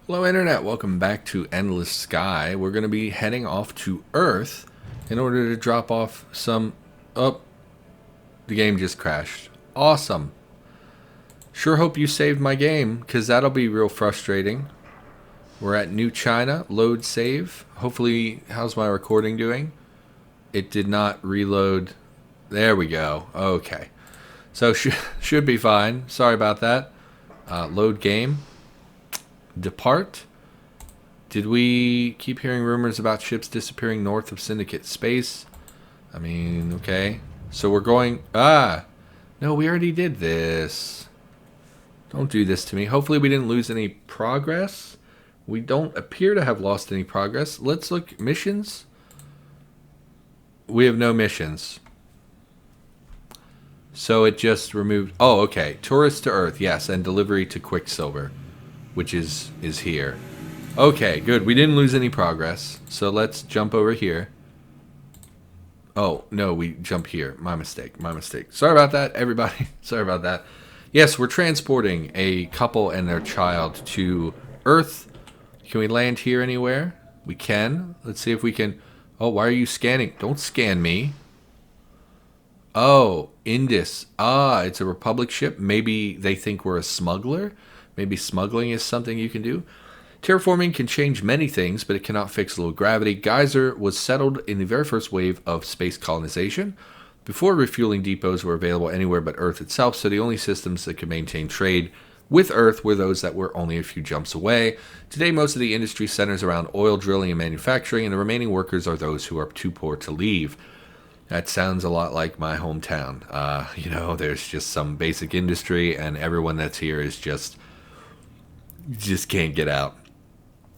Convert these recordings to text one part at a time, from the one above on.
Hello Internet, welcome back to Endless Sky. We're going to be heading off to Earth in order to drop off some... Oh, the game just crashed. Awesome. Sure hope you saved my game, because that'll be real frustrating. We're at New China, load save. Hopefully, how's my recording doing? It did not reload. There we go. Okay. So should be fine. Sorry about that. Load game. Depart. Did we keep hearing rumors about ships disappearing north of Syndicate space? I mean, okay. So we're going... No, we already did this. Don't do this to me. Hopefully we didn't lose any progress. We don't appear to have lost any progress. Let's look. Missions? We have no missions. So it just removed... Oh, okay. Tourist to Earth, yes. And delivery to Quicksilver, which is here. Okay, good. We didn't lose any progress. So let's jump over here. Oh, no, we jump here. My mistake. Sorry about that, everybody. Sorry about that. Yes, we're transporting a couple and their child to Earth. Can we land here anywhere? We can. Let's see if we can... Oh, why are you scanning? Don't scan me. Oh, Indus. It's a Republic ship. Maybe they think we're a smuggler. Maybe smuggling is something you can do. Terraforming can change many things, but it cannot fix low gravity. Geyser was settled in the very first wave of space colonization. Before, refueling depots were available anywhere but Earth itself, so the only systems that could maintain trade with Earth were those that were only a few jumps away. Today, most of the industry centers around oil drilling and manufacturing, and the remaining workers are those who are too poor to leave. That sounds a lot like my hometown. There's just some basic industry, and everyone that's here is just can't get out.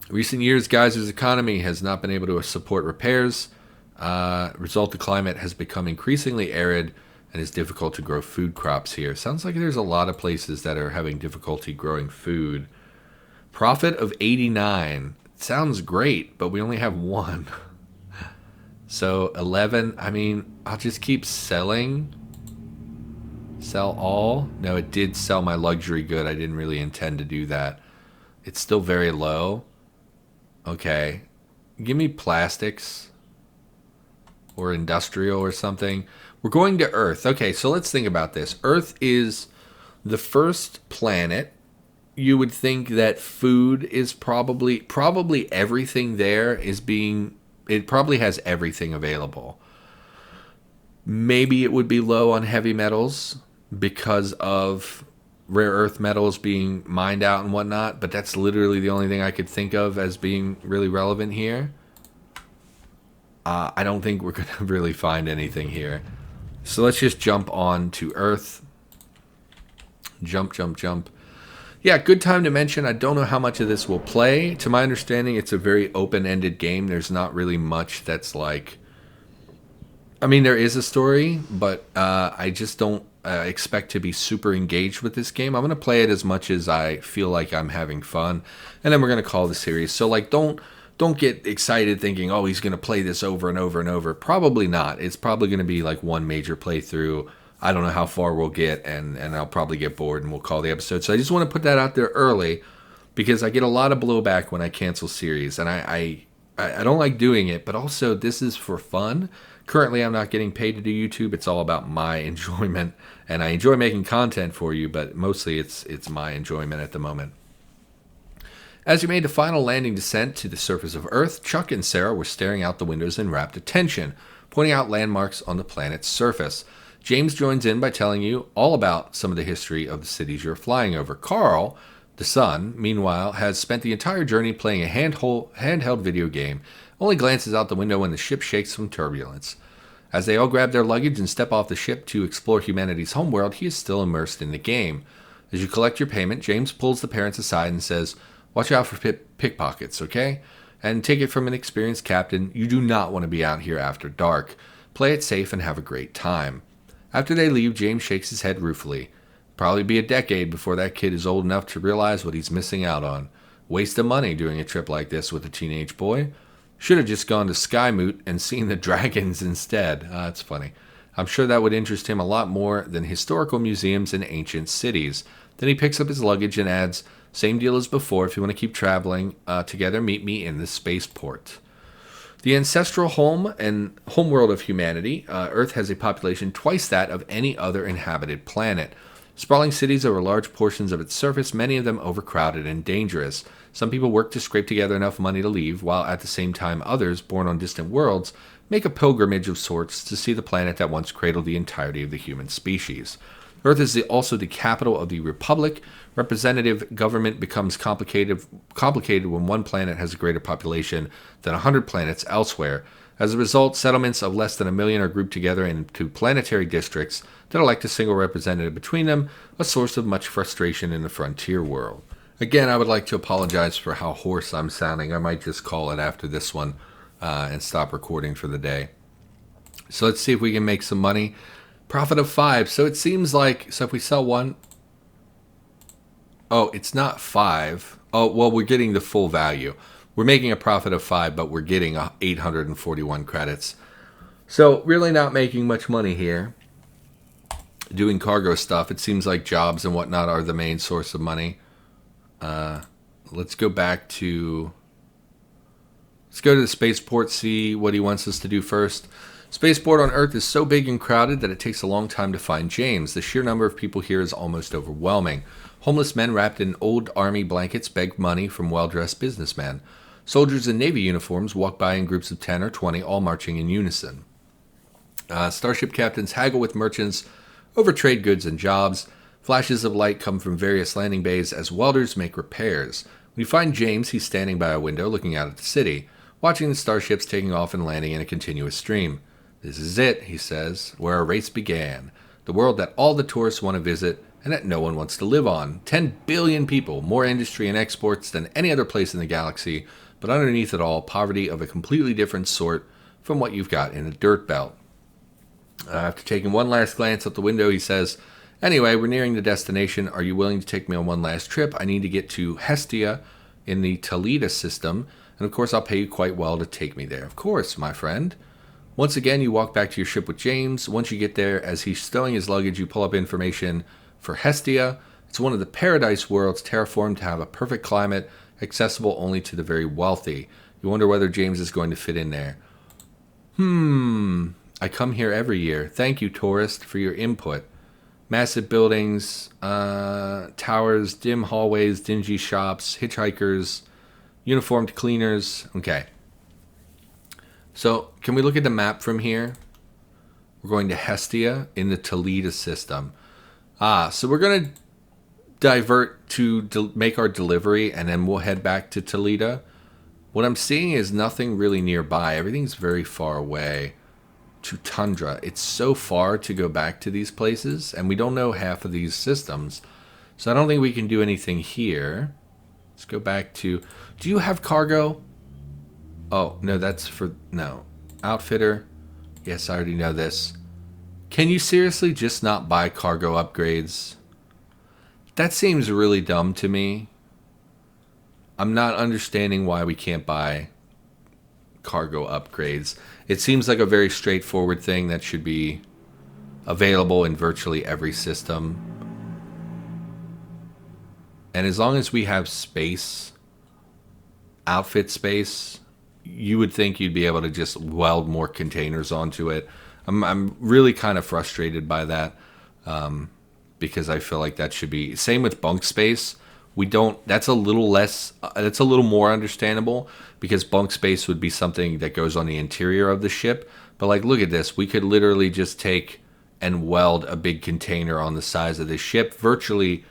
Recent years, Geyser's economy has not been able to support repairs. Result, the climate has become increasingly arid and it's difficult to grow food crops here. Sounds like there's a lot of places that are having difficulty growing food. Profit of 89. Sounds great, but we only have one. So 11, I mean, I'll just keep selling. Sell all? No, it did sell my luxury good. I didn't really intend to do that. It's still very low. Okay. Give me plastics. Or industrial or something. We're going to Earth. Okay, so let's think about this. Earth is the first planet. You would think that food is probably everything there is being... It probably has everything available. Maybe it would be low on heavy metals because of rare earth metals being mined out and whatnot, but that's literally the only thing I could think of as being really relevant here. I don't think we're going to really find anything here. So let's just jump on to Earth. Jump. Yeah, good time to mention, I don't know how much of this will play. To my understanding, it's a very open-ended game. There's not really much that's like... I mean, there is a story, but I just don't expect to be super engaged with this game. I'm going to play it as much as I feel like I'm having fun, and then we're going to call the series. So, like, don't get excited thinking, oh, he's going to play this over and over and over. Probably not. It's probably going to be like one major playthrough. I don't know how far we'll get, and I'll probably get bored and we'll call the episode. So I just want to put that out there early because I get a lot of blowback when I cancel series, and I don't like doing it, but also this is for fun. Currently, I'm not getting paid to do YouTube. It's all about my enjoyment, and I enjoy making content for you, but mostly it's my enjoyment at the moment. As you made the final landing descent to the surface of Earth, Chuck and Sarah were staring out the windows in rapt attention, pointing out landmarks on the planet's surface. James joins in by telling you all about some of the history of the cities you're flying over. Carl, the son, meanwhile, has spent the entire journey playing a handheld video game, only glances out the window when the ship shakes from turbulence. As they all grab their luggage and step off the ship to explore humanity's homeworld, he is still immersed in the game. As you collect your payment, James pulls the parents aside and says, "Watch out for pickpockets, okay? And take it from an experienced captain, you do not want to be out here after dark. Play it safe and have a great time." After they leave, James shakes his head ruefully. Probably be a decade before that kid is old enough to realize what he's missing out on. Waste of money doing a trip like this with a teenage boy. Should have just gone to Skymoot and seen the dragons instead. That's funny. I'm sure that would interest him a lot more than historical museums and ancient cities. Then he picks up his luggage and adds, Same deal as before. If you want to keep traveling together, meet me in the spaceport. The ancestral home and homeworld of humanity, Earth has a population twice that of any other inhabited planet. Sprawling cities over large portions of its surface, many of them overcrowded and dangerous. Some people work to scrape together enough money to leave, while at the same time others, born on distant worlds, make a pilgrimage of sorts to see the planet that once cradled the entirety of the human species. Earth is also the capital of the Republic. Representative government becomes complicated when one planet has a greater population than 100 planets elsewhere. As a result, settlements of less than 1 million are grouped together into planetary districts that elect a single representative between them, a source of much frustration in the frontier world. Again, I would like to apologize for how hoarse I'm sounding. I might just call it after this one and stop recording for the day. So let's see if we can make some money. Profit of 5. So it seems like, so if we sell one, oh, it's not 5. Oh, well, we're getting the full value. We're making a profit of 5, but we're getting 841 credits. So really not making much money here. Doing cargo stuff. It seems like jobs and whatnot are the main source of money. Let's go back to... Let's go to the spaceport, see what he wants us to do first. Spaceport on Earth is so big and crowded that it takes a long time to find James. The sheer number of people here is almost overwhelming. Homeless men wrapped in old army blankets beg money from well-dressed businessmen. Soldiers in Navy uniforms walk by in groups of 10 or 20, all marching in unison. Starship captains haggle with merchants over trade goods and jobs. Flashes of light come from various landing bays as welders make repairs. We find James. He's standing by a window looking out at the city, watching the starships taking off and landing in a continuous stream. This is it, he says, where our race began. The world that all the tourists want to visit and that no one wants to live on. 10 billion people, more industry and exports than any other place in the galaxy, but underneath it all, poverty of a completely different sort from what you've got in a dirt belt. After taking one last glance out the window, he says, anyway, we're nearing the destination. Are you willing to take me on one last trip? I need to get to Hestia in the Toledo system, and of course I'll pay you quite well to take me there. Of course, my friend. Once again, you walk back to your ship with James. Once you get there, as he's stowing his luggage, you pull up information for Hestia. It's one of the paradise worlds, terraformed to have a perfect climate, accessible only to the very wealthy. You wonder whether James is going to fit in there. I come here every year. Thank you, tourist, for your input. Massive buildings, towers, dim hallways, dingy shops, hitchhikers, uniformed cleaners. Okay. So, can we look at the map from here? We're going to Hestia in the Toledo system. So we're going to divert to make our delivery, and then we'll head back to Toledo. What I'm seeing is nothing really nearby. Everything's very far away to Tundra. It's so far to go back to these places, and we don't know half of these systems. So I don't think we can do anything here. Let's go back to... Do you have cargo? Oh, no, that's for... No. Outfitter. Yes, I already know this. Can you seriously just not buy cargo upgrades? That seems really dumb to me. I'm not understanding why we can't buy cargo upgrades. It seems like a very straightforward thing that should be available in virtually every system. And as long as we have space, outfit space, you would think you'd be able to just weld more containers onto it. I'm really kind of frustrated by that because I feel like that should be... Same with bunk space. We don't... That's a little less... That's a little more understandable because bunk space would be something that goes on the interior of the ship. But like, look at this. We could literally just take and weld a big container on the size of the ship virtually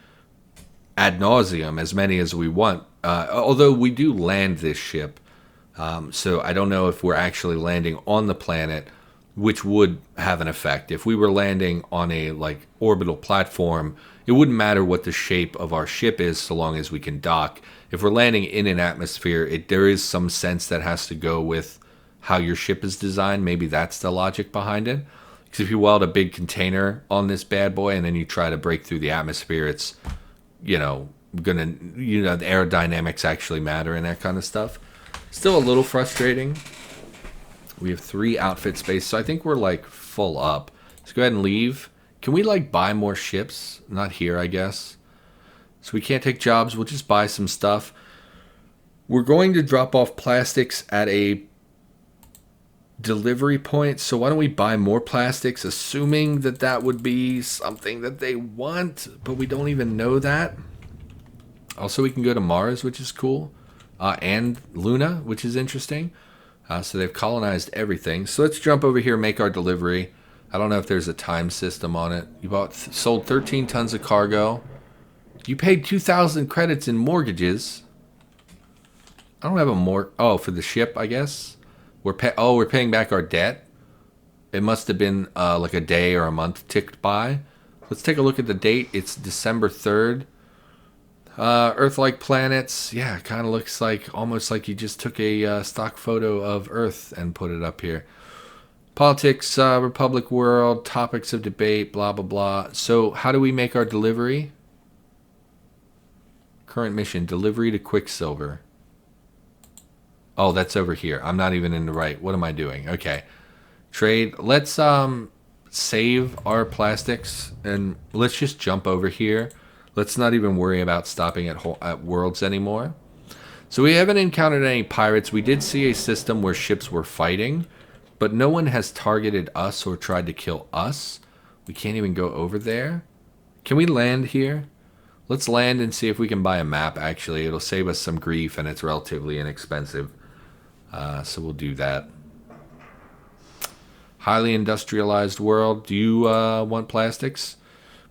ad nauseum, as many as we want. Although we do land this ship. So I don't know if we're actually landing on the planet, which would have an effect. If we were landing on a like orbital platform, it wouldn't matter what the shape of our ship is so long as we can dock. If we're landing in an atmosphere, there is some sense that has to go with how your ship is designed. Maybe that's the logic behind it. Because if you weld a big container on this bad boy and then you try to break through the atmosphere, it's, the aerodynamics actually matter and that kind of stuff. Still a little frustrating. We have 3 outfit space, so I think we're like full up. Let's go ahead and leave. Can we like buy more ships? Not here, I guess. So we can't take jobs. We'll just buy some stuff. We're going to drop off plastics at a delivery point. So why don't we buy more plastics, assuming that that would be something that they want, but we don't even know that. Also, we can go to Mars, which is cool, and Luna, which is interesting. So they've colonized everything. So let's jump over here and make our delivery. I don't know if there's a time system on it. You sold 13 tons of cargo. You paid 2,000 credits in mortgages. I don't have a oh, for the ship, I guess. We're paying back our debt. It must have been like a day or a month ticked by. Let's take a look at the date. It's December 3rd. Earth-like planets. Yeah, it kind of looks like almost like you just took a stock photo of Earth and put it up here. Politics, Republic World, topics of debate, blah, blah, blah. So how do we make our delivery? Current mission, delivery to Quicksilver. Oh, that's over here. I'm not even in the right. What am I doing? Okay. Trade. Let's save our plastics and let's just jump over here. Let's not even worry about stopping at worlds anymore. So we haven't encountered any pirates. We did see a system where ships were fighting, but no one has targeted us or tried to kill us. We can't even go over there. Can we land here? Let's land and see if we can buy a map, actually. It'll save us some grief, and it's relatively inexpensive. So we'll do that. Highly industrialized world. Do you want plastics?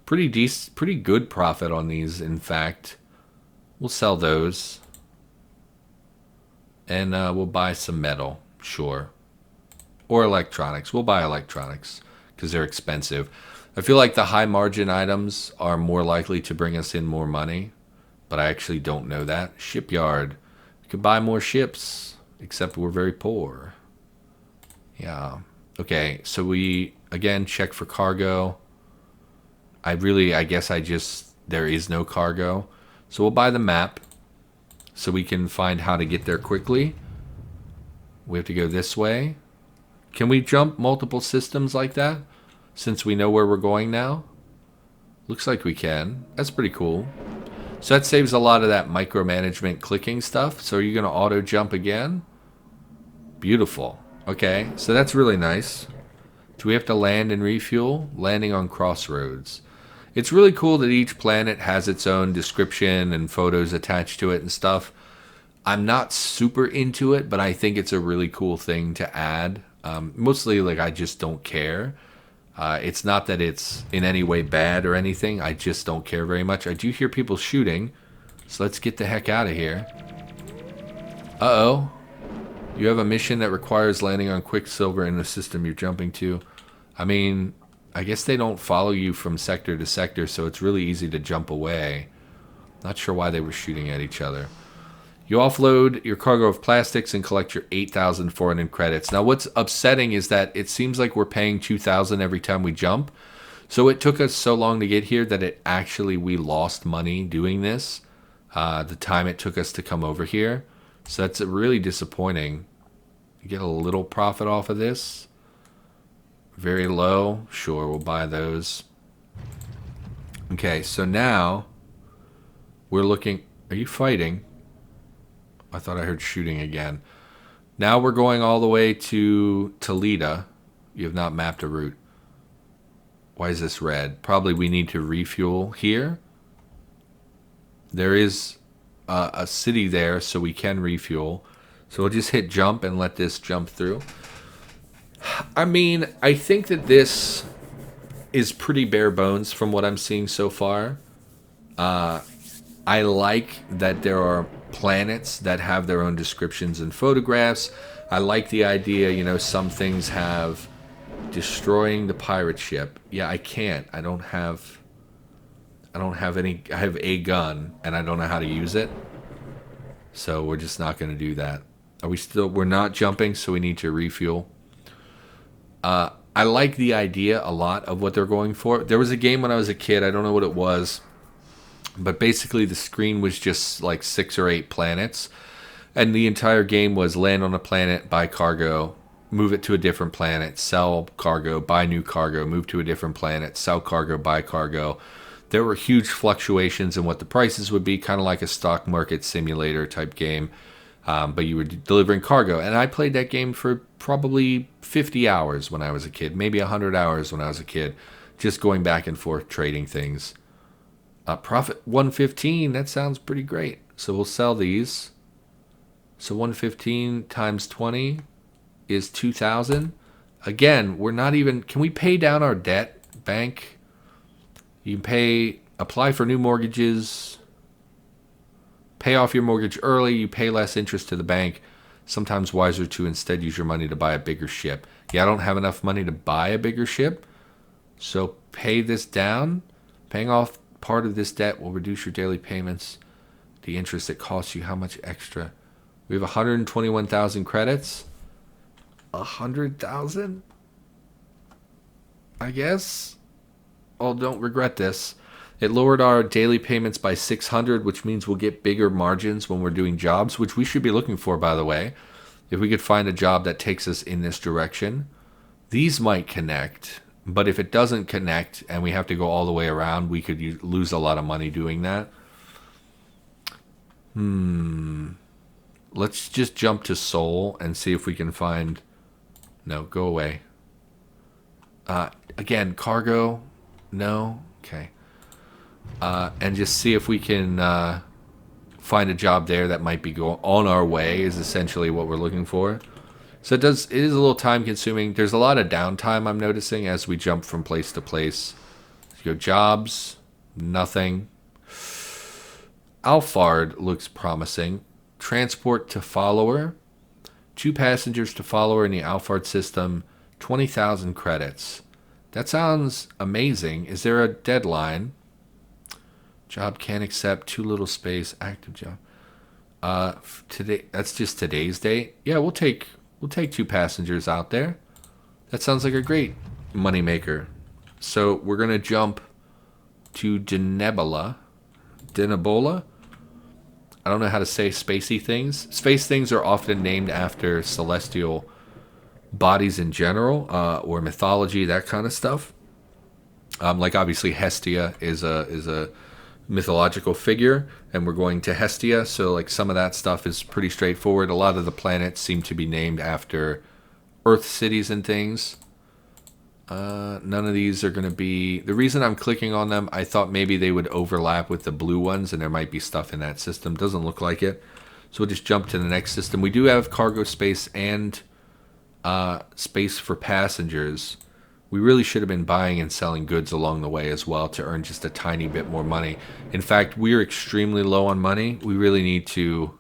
Pretty good profit on these, in fact. We'll sell those. And we'll buy some metal, sure. Or electronics. We'll buy electronics because they're expensive. I feel like the high margin items are more likely to bring us in more money, but I actually don't know that. Shipyard. We could buy more ships, except we're very poor. Yeah. Okay, so we, again, check for cargo. I guess there is no cargo. So we'll buy the map so we can find how to get there quickly. We have to go this way. Can we jump multiple systems like that? Since we know where we're going now? Looks like we can. That's pretty cool. So that saves a lot of that micromanagement clicking stuff. So are you going to auto jump again? Beautiful. Okay, so that's really nice. Do we have to land and refuel? Landing on crossroads. It's really cool that each planet has its own description and photos attached to it and stuff. I'm not super into it, but I think it's a really cool thing to add. Mostly, like, I just don't care. It's not that it's in any way bad or anything. I just don't care very much. I do hear people shooting, so let's get the heck out of here. Uh-oh. You have a mission that requires landing on Quicksilver in the system you're jumping to. I mean, I guess they don't follow you from sector to sector, so it's really easy to jump away. Not sure why they were shooting at each other. You offload your cargo of plastics and collect your 8,400 credits. Now, what's upsetting is that it seems like we're paying 2,000 every time we jump. So it took us so long to get here that we lost money doing this. The time it took us to come over here. So that's really disappointing. You get a little profit off of this. Very low. Sure, we'll buy those. Okay, so now we're looking. Are you fighting? I thought I heard shooting again. Now we're going all the way to Toledo. You have not mapped a route. Why is this red? Probably we need to refuel here. There is a city there, so we can refuel. So we'll just hit jump and let this jump through. I mean, I think that this is pretty bare bones from what I'm seeing so far. I like that there are planets that have their own descriptions and photographs. I like the idea, some things have destroying the pirate ship. Yeah, I can't. I don't have any. I have a gun, and I don't know how to use it. So we're just not going to do that. We're not jumping, so we need to refuel. I like the idea a lot of what they're going for. There was a game when I was a kid, I don't know what it was, but basically the screen was just like 6 or 8 planets, and the entire game was land on a planet, buy cargo, move it to a different planet, sell cargo, buy new cargo, move to a different planet, sell cargo, buy cargo. there were huge fluctuations in what the prices would be, kind of like a stock market simulator type game. But you were delivering cargo. And I played that game for probably 50 hours when I was a kid, maybe 100 hours when I was a kid, just going back and forth trading things. Profit 115, that sounds pretty great. So we'll sell these. So 115 times 20 is 2,000. Again, we're not even, can we pay down our debt, bank? You can apply for new mortgages, pay off your mortgage early, you pay less interest to the bank. Sometimes wiser to instead use your money to buy a bigger ship. Yeah, I don't have enough money to buy a bigger ship, so pay this down. Paying off part of this debt will reduce your daily payments. The interest it costs you, how much extra? We have 121,000 credits. 100,000? I guess. Oh, don't regret this. It lowered our daily payments by 600, which means we'll get bigger margins when we're doing jobs, which we should be looking for, by the way. If we could find a job that takes us in this direction. These might connect, but if it doesn't connect and we have to go all the way around, we could lose a lot of money doing that. Let's just jump to Seoul and see if we can find... No, go away. Again, cargo... No? Okay. And just see if we can find a job there that might be on our way is essentially what we're looking for. So it is a little time consuming. There's a lot of downtime I'm noticing as we jump from place to place. So go jobs, nothing. Alphard looks promising. Transport to follower. 2 passengers to follower in the Alphard system. 20,000 credits. That sounds amazing. Is there a deadline? Job can't accept, too little space, active job. Today, that's just today's date. Yeah, we'll take 2 passengers out there. That sounds like a great moneymaker. So we're gonna jump to Denebola. I don't know how to say spacey things. Space things are often named after celestial bodies in general, or mythology, that kind of stuff. Like obviously Hestia is a mythological figure, and we're going to Hestia, so like some of that stuff is pretty straightforward. A lot of the planets seem to be named after Earth cities and things. None of these are going to be... The reason I'm clicking on them, I thought maybe they would overlap with the blue ones, and there might be stuff in that system. Doesn't look like it. So we'll just jump to the next system. We do have cargo space and space for passengers. We really should have been buying and selling goods along the way as well to earn just a tiny bit more money. In fact, we're extremely low on money. We really need to...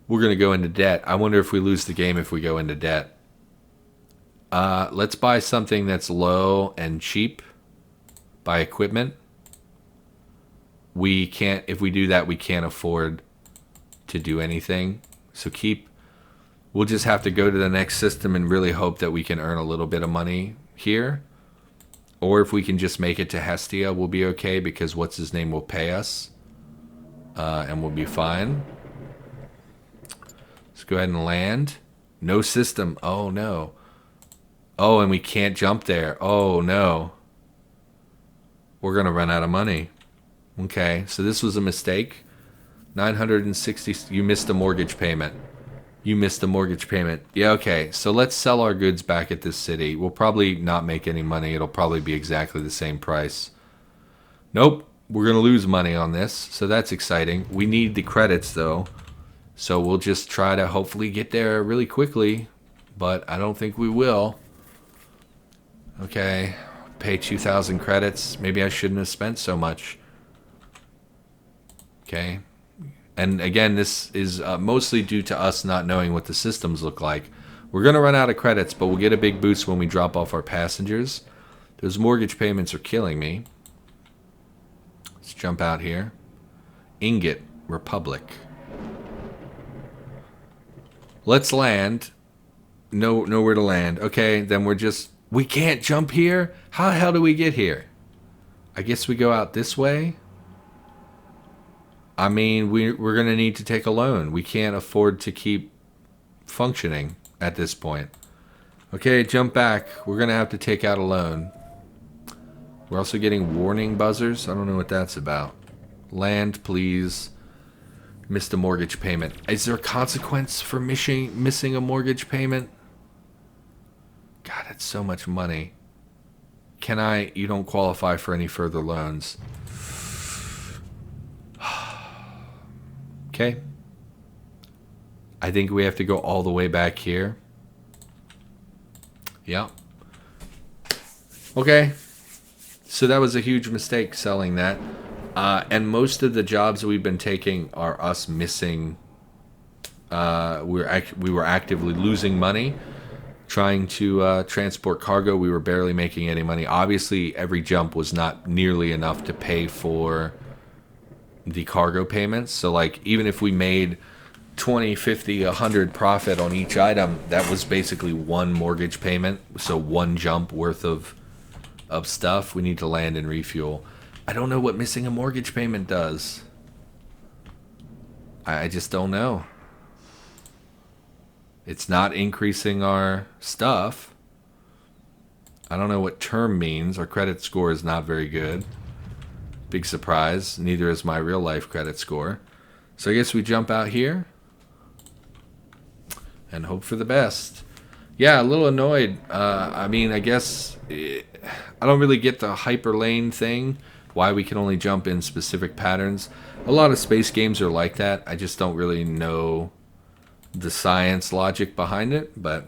We're going to go into debt. I wonder if we lose the game if we go into debt. Let's buy something that's low and cheap. Buy equipment. We can't... If we do that, we can't afford to do anything. So keep... We'll just have to go to the next system and really hope that we can earn a little bit of money here. Or if we can just make it to Hestia, we'll be okay because what's-his-name will pay us. And we'll be fine. Let's go ahead and land. No system. Oh, no. Oh, and we can't jump there. Oh, no. We're going to run out of money. Okay, so this was a mistake. 960... You missed a mortgage payment. You missed a mortgage payment. Yeah, okay. So let's sell our goods back at this city. We'll probably not make any money. It'll probably be exactly the same price. Nope. We're going to lose money on this. So that's exciting. We need the credits, though. So we'll just try to hopefully get there really quickly. But I don't think we will. Okay. Pay 2,000 credits. Maybe I shouldn't have spent so much. Okay. And again, this is mostly due to us not knowing what the systems look like. We're going to run out of credits, but we'll get a big boost when we drop off our passengers. Those mortgage payments are killing me. Let's jump out here. Ingot, Republic. Let's land. Nowhere to land. Okay, then we're just... We can't jump here? How the hell do we get here? I guess we go out this way? I mean, we're going to need to take a loan. We can't afford to keep functioning at this point. Okay, jump back. We're going to have to take out a loan. We're also getting warning buzzers. I don't know what that's about. Land, please. Missed a mortgage payment. Is there a consequence for missing a mortgage payment? God, that's so much money. You don't qualify for any further loans. Okay. I think we have to go all the way back here. Yeah. Okay. So that was a huge mistake selling that. And most of the jobs we've been taking are us missing. We were actively losing money trying to transport cargo. We were barely making any money. Obviously, every jump was not nearly enough to pay for the cargo payments. So, like, even if we made 20, 50, 100 profit on each item, that was basically one mortgage payment. So one jump worth of stuff. We need to land and refuel. I don't know what missing a mortgage payment does. I just don't know. It's not increasing our stuff. I don't know what term means. Our credit score is not very good. Big surprise. Neither is my real life credit score. So I guess we jump out here and hope for the best. Yeah, a little annoyed. I mean, I guess I don't really get the hyper lane thing. Why we can only jump in specific patterns. A lot of space games are like that. I just don't really know the science logic behind it. But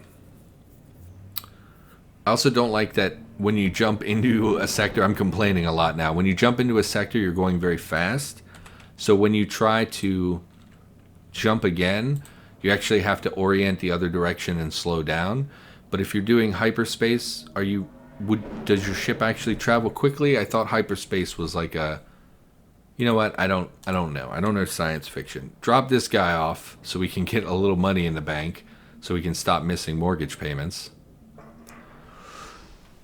I also don't like that when you jump into a sector. I'm complaining a lot now. When you jump into a sector, you're going very fast. So when you try to jump again, you actually have to orient the other direction and slow down. But if you're doing hyperspace, does your ship actually travel quickly? I thought hyperspace was like a, you know what? I don't know. I don't know science fiction. Drop this guy off so we can get a little money in the bank, so we can stop missing mortgage payments.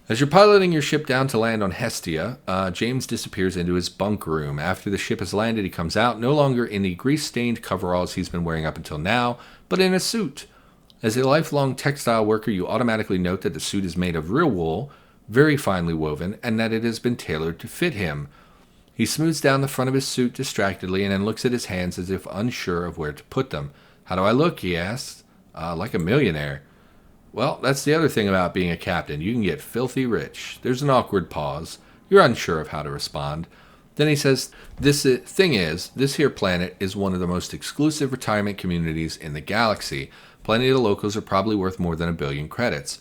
As you're piloting your ship down to land on Hestia, James disappears into his bunk room. After the ship has landed, he comes out, no longer in the grease-stained coveralls he's been wearing up until now, but in a suit. As a lifelong textile worker, you automatically note that the suit is made of real wool, very finely woven, and that it has been tailored to fit him. He smooths down the front of his suit distractedly and then looks at his hands as if unsure of where to put them. "How do I look?" he asks. "Like a millionaire." "Well, that's the other thing about being a captain. You can get filthy rich." There's an awkward pause. You're unsure of how to respond. Then he says, this here planet is one of the most exclusive retirement communities in the galaxy. Plenty of the locals are probably worth more than 1 billion credits.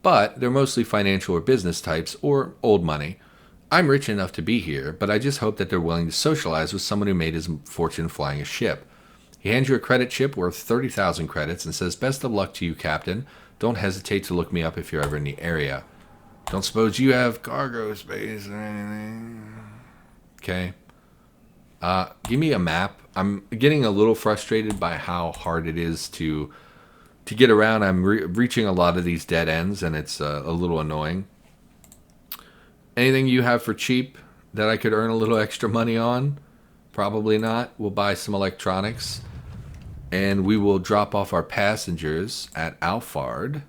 But they're mostly financial or business types, or old money. I'm rich enough to be here, but I just hope that they're willing to socialize with someone who made his fortune flying a ship. He hands you a credit chip worth 30,000 credits and says, "Best of luck to you, Captain. Don't hesitate to look me up if you're ever in the area. Don't suppose you have cargo space or anything?" Okay. Give me a map. I'm getting a little frustrated by how hard it is to get around. I'm reaching a lot of these dead ends, and it's a little annoying. Anything you have for cheap that I could earn a little extra money on? Probably not. We'll buy some electronics. And we will drop off our passengers at Alphard.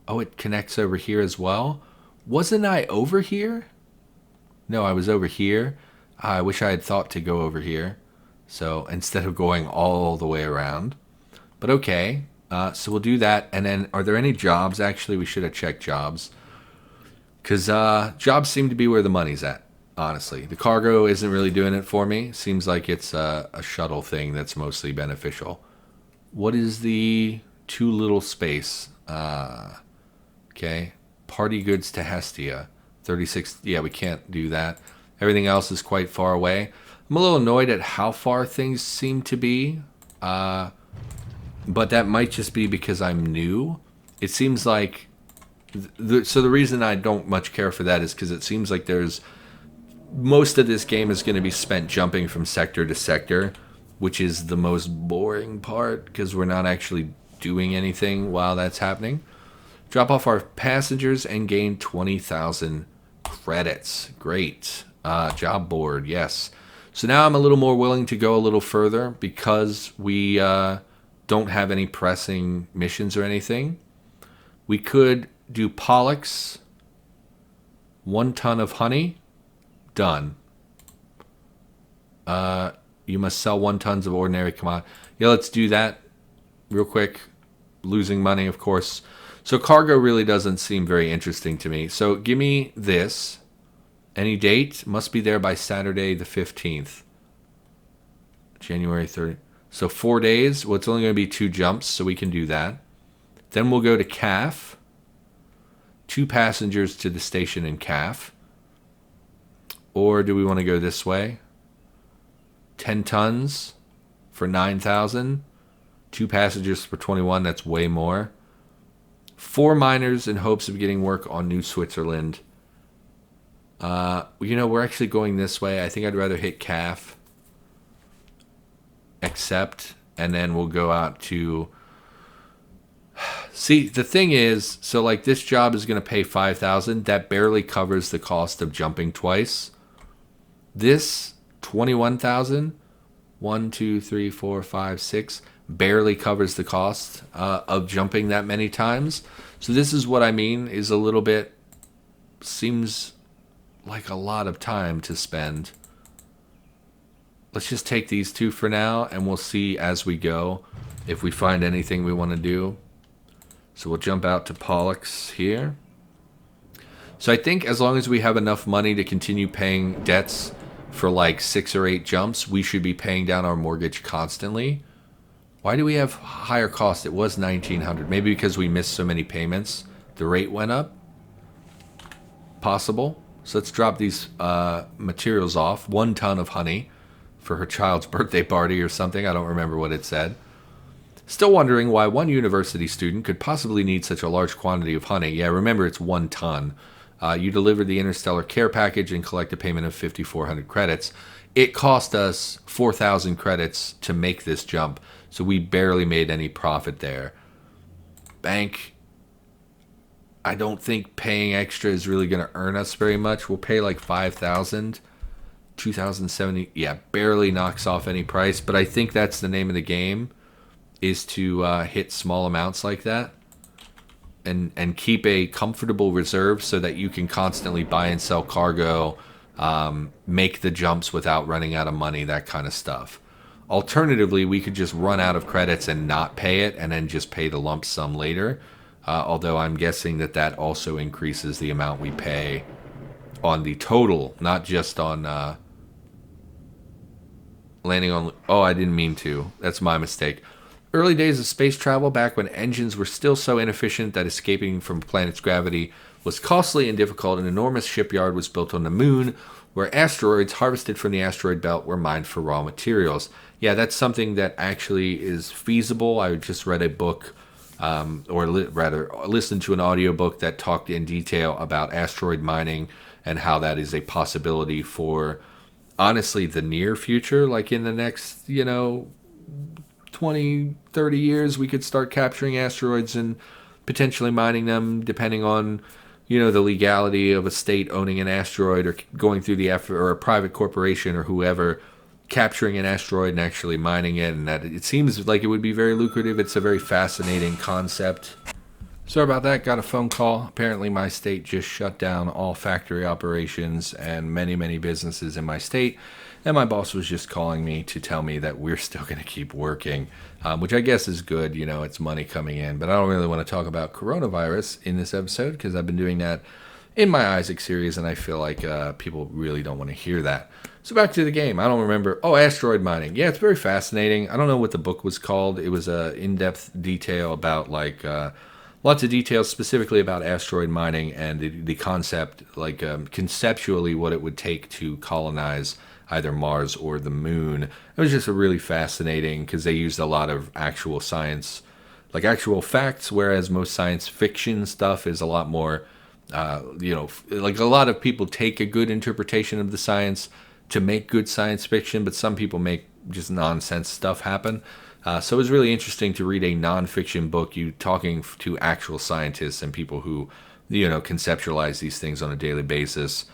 Oh, it connects over here as well? Wasn't I over here? No, I was over here. I wish I had thought to go over here. So instead of going all the way around. But okay. So we'll do that. And then, are there any jobs? Actually, we should have checked jobs. Because jobs seem to be where the money's at, honestly. The cargo isn't really doing it for me. Seems like it's a shuttle thing that's mostly beneficial. What is the too little space? Okay. Party goods to Hestia. 36. Yeah, we can't do that. Everything else is quite far away. I'm a little annoyed at how far things seem to be. But that might just be because I'm new. It seems like... So the reason I don't much care for that is because it seems like most of this game is going to be spent jumping from sector to sector, which is the most boring part because we're not actually doing anything while that's happening. Drop off our passengers and gain 20,000 credits. Great. Job board, yes. So now I'm a little more willing to go a little further because we don't have any pressing missions or anything. We could do Pollux. 1 ton of honey. Done. You must sell 1 tons of ordinary commodity. Yeah, let's do that real quick. Losing money, of course. So cargo really doesn't seem very interesting to me. So give me this. Any date? Must be there by Saturday the 15th. January 30th. So 4 days. Well, it's only going to be 2 jumps, so we can do that. Then we'll go to CAF. 2 passengers to the station in CAF. Or do we want to go this way? 10 tons for 9,000. 2 passengers for 21. That's way more. 4 miners in hopes of getting work on New Switzerland. We're actually going this way. I think I'd rather hit CAF. Accept. And then we'll go out to... See, the thing is, so like this job is going to pay 5,000. That barely covers the cost of jumping twice. This 21,000, 1, 2, 3, 4, 5, 6, barely covers the cost of jumping that many times. So this is what I mean, is a little bit, seems like a lot of time to spend. Let's just take these 2 for now, and we'll see as we go if we find anything we want to do. So we'll jump out to Pollux here. So I think as long as we have enough money to continue paying debts for like 6 or 8 jumps, we should be paying down our mortgage constantly. Why do we have higher cost? It was 1,900. Maybe because we missed so many payments, the rate went up. Possible. So let's drop these materials off. 1 ton of honey for her child's birthday party or something. I don't remember what it said. Still wondering why one university student could possibly need such a large quantity of honey. Yeah, remember it's 1 ton. You delivered the interstellar care package and collect a payment of 5,400 credits. It cost us 4,000 credits to make this jump, so we barely made any profit there. Bank, I don't think paying extra is really going to earn us very much. We'll pay like 5,000, 2,070. Yeah, barely knocks off any price, but I think that's the name of the game, is to hit small amounts like that. And keep a comfortable reserve so that you can constantly buy and sell cargo, make the jumps without running out of money, that kind of stuff. Alternatively, we could just run out of credits and not pay it and then just pay the lump sum later. Although I'm guessing that also increases the amount we pay on the total, not just on landing on... Oh, I didn't mean to. That's my mistake. Early days of space travel, back when engines were still so inefficient that escaping from a planet's gravity was costly and difficult, an enormous shipyard was built on the moon, where asteroids harvested from the asteroid belt were mined for raw materials. Yeah, that's something that actually is feasible. I just read a book, listened to an audiobook that talked in detail about asteroid mining and how that is a possibility for, honestly, the near future, like in the next, 20, 30 years, we could start capturing asteroids and potentially mining them, depending on, the legality of a state owning an asteroid or going through the effort, or a private corporation or whoever capturing an asteroid and actually mining it. And that it seems like it would be very lucrative. It's a very fascinating concept. Sorry about that. Got a phone call. Apparently my state just shut down all factory operations and many, many businesses in my state. And my boss was just calling me to tell me that we're still going to keep working, which I guess is good. It's money coming in. But I don't really want to talk about coronavirus in this episode because I've been doing that in my Isaac series, and I feel like people really don't want to hear that. So back to the game. I don't remember. Oh, asteroid mining. Yeah, it's very fascinating. I don't know what the book was called. It was in-depth detail about lots of details specifically about asteroid mining and the concept, conceptually what it would take to colonize either Mars or the moon. It was just a really fascinating, because they used a lot of actual science, like actual facts, whereas most science fiction stuff is a lot more, like a lot of people take a good interpretation of the science to make good science fiction, but some people make just nonsense stuff happen. So it was really interesting to read a nonfiction book, you talking to actual scientists and people who, conceptualize these things on a daily basis.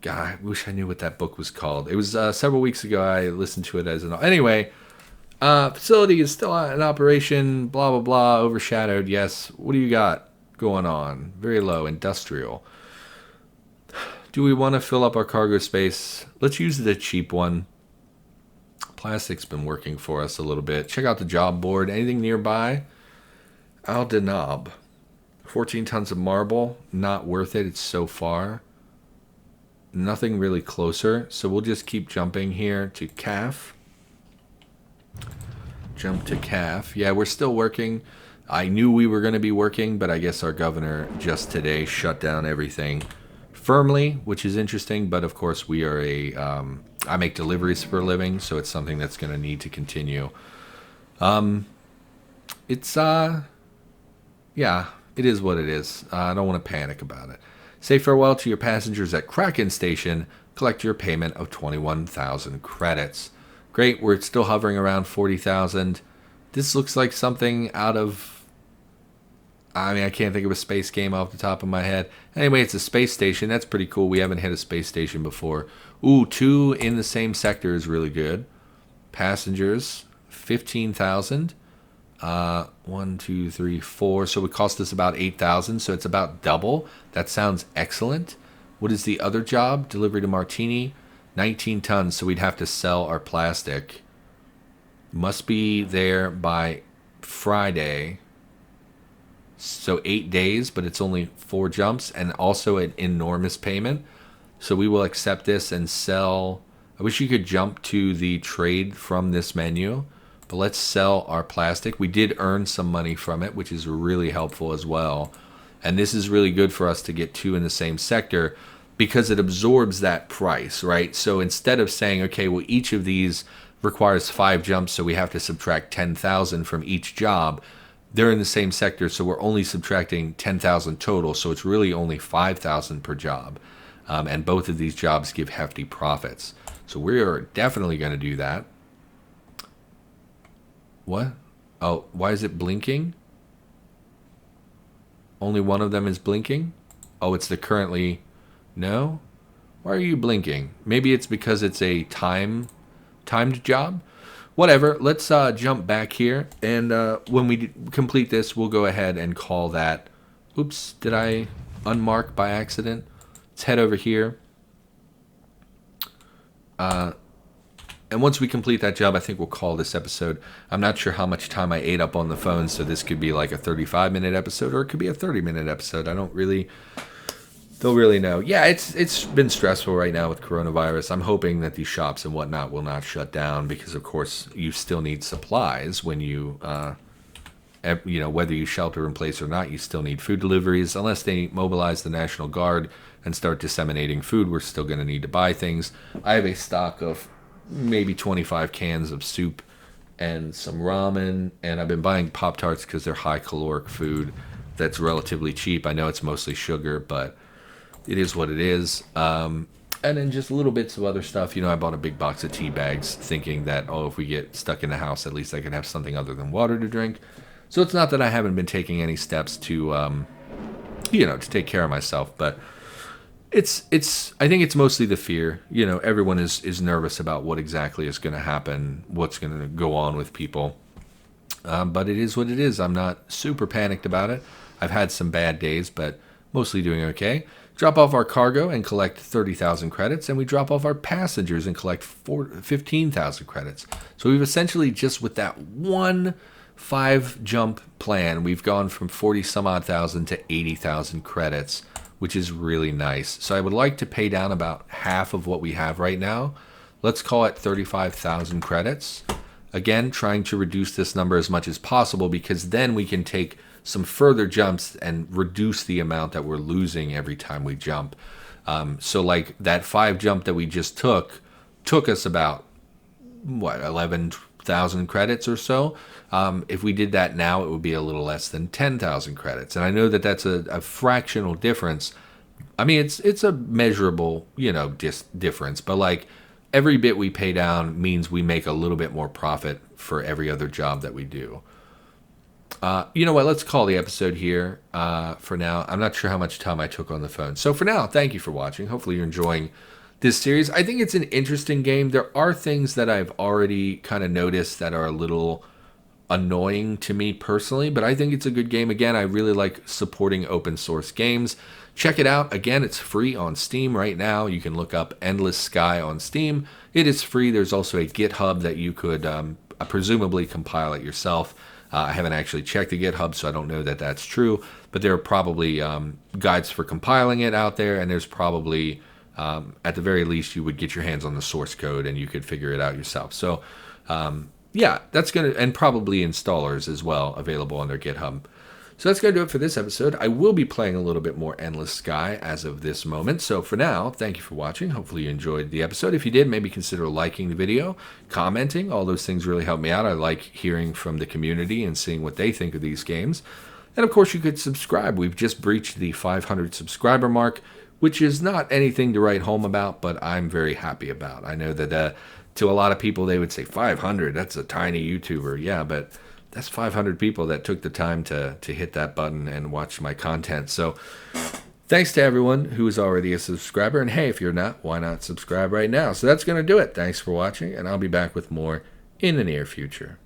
God, I wish I knew what that book was called. It was several weeks ago. I listened to it as an... Anyway, facility is still in operation, blah, blah, blah, overshadowed. Yes. What do you got going on? Very low, industrial. Do we want to fill up our cargo space? Let's use the cheap one. Plastic's been working for us a little bit. Check out the job board. Anything nearby? Al Denab. 14 tons of marble. Not worth it. It's so far. Nothing really closer. So we'll just keep jumping here to Calf. Jump to Calf. Yeah, we're still working. I knew we were going to be working, but I guess our governor just today shut down everything firmly, which is interesting. But of course, we are I make deliveries for a living, so it's something that's going to need to continue. Yeah, it is what it is. I don't want to panic about it. Say farewell to your passengers at Kraken Station. Collect your payment of 21,000 credits. Great, we're still hovering around 40,000. This looks like something out of... I can't think of a space game off the top of my head. Anyway, it's a space station. That's pretty cool. We haven't hit a space station before. Ooh, 2 in the same sector is really good. Passengers, 15,000. 1, 2, 3, 4. So it cost us about 8,000. So it's about double. That sounds excellent. What is the other job? Delivery to Martini. 19 tons. So we'd have to sell our plastic. Must be there by Friday. So 8 days, but it's only 4 jumps and also an enormous payment. So we will accept this and sell. I wish you could jump to the trade from this menu, but let's sell our plastic. We did earn some money from it, which is really helpful as well. And this is really good for us to get 2 in the same sector because it absorbs that price, right? So instead of saying, okay, well, each of these requires 5 jumps, so we have to subtract 10,000 from each job. They're in the same sector, so we're only subtracting 10,000 total, so it's really only 5,000 per job. And both of these jobs give hefty profits. So we are definitely going to do that. What? Oh, why is it blinking? Only one of them is blinking? Oh, it's the currently... No? Why are you blinking? Maybe it's because it's a timed job? Whatever, let's jump back here, and when we complete this, we'll go ahead and call that... Oops, did I unmark by accident? Let's head over here. And once we complete that job, I think we'll call this episode. I'm not sure how much time I ate up on the phone, so this could be like a 35-minute episode, or it could be a 30-minute episode. I don't really know. Yeah, it's been stressful right now with coronavirus. I'm hoping that these shops and whatnot will not shut down because, of course, you still need supplies when you, whether you shelter in place or not, you still need food deliveries. Unless they mobilize the National Guard and start disseminating food, we're still going to need to buy things. I have a stock of maybe 25 cans of soup and some ramen, and I've been buying Pop-Tarts because they're high caloric food that's relatively cheap. I know it's mostly sugar, but it is what it is. And then just little bits of other stuff. I bought a big box of tea bags thinking that, if we get stuck in the house, at least I can have something other than water to drink. So it's not that I haven't been taking any steps to, to take care of myself, but I think it's mostly the fear. Everyone is nervous about what exactly is going to happen, what's going to go on with people. But it is what it is. I'm not super panicked about it. I've had some bad days, but mostly doing okay. Drop off our cargo and collect 30,000 credits, and we drop off our passengers and collect 15,000 credits. So we've essentially, just with that one 5-jump plan, we've gone from 40 some odd thousand to 80,000 credits, which is really nice. So I would like to pay down about half of what we have right now. Let's call it 35,000 credits. Again, trying to reduce this number as much as possible, because then we can take some further jumps and reduce the amount that we're losing every time we jump. So like that 5 jump that we just took us about 11,000 credits or so. If we did that now, it would be a little less than 10,000 credits. And I know that that's a fractional difference. It's a measurable, difference, but like every bit we pay down means we make a little bit more profit for every other job that we do. You know what? Let's call the episode here for now. I'm not sure how much time I took on the phone. So for now, thank you for watching. Hopefully you're enjoying this series. I think it's an interesting game. There are things that I've already kind of noticed that are a little annoying to me personally, but I think it's a good game. Again, I really like supporting open source games. Check it out. Again, it's free on Steam right now. You can look up Endless Sky on Steam. It is free. There's also a GitHub that you could presumably compile it yourself. I haven't actually checked the GitHub, so I don't know that that's true, but there are probably guides for compiling it out there, and there's probably, at the very least, you would get your hands on the source code and you could figure it out yourself. So, yeah, that's going to, and probably installers as well available on their GitHub. So that's going to do it for this episode. I will be playing a little bit more Endless Sky as of this moment. So for now, thank you for watching. Hopefully you enjoyed the episode. If you did, maybe consider liking the video, commenting. All those things really help me out. I like hearing from the community and seeing what they think of these games. And of course, you could subscribe. We've just breached the 500 subscriber mark, which is not anything to write home about, but I'm very happy about. I know that to a lot of people, they would say 500, that's a tiny YouTuber. Yeah, but that's 500 people that took the time to hit that button and watch my content. So thanks to everyone who is already a subscriber. And hey, if you're not, why not subscribe right now? So that's going to do it. Thanks for watching, and I'll be back with more in the near future.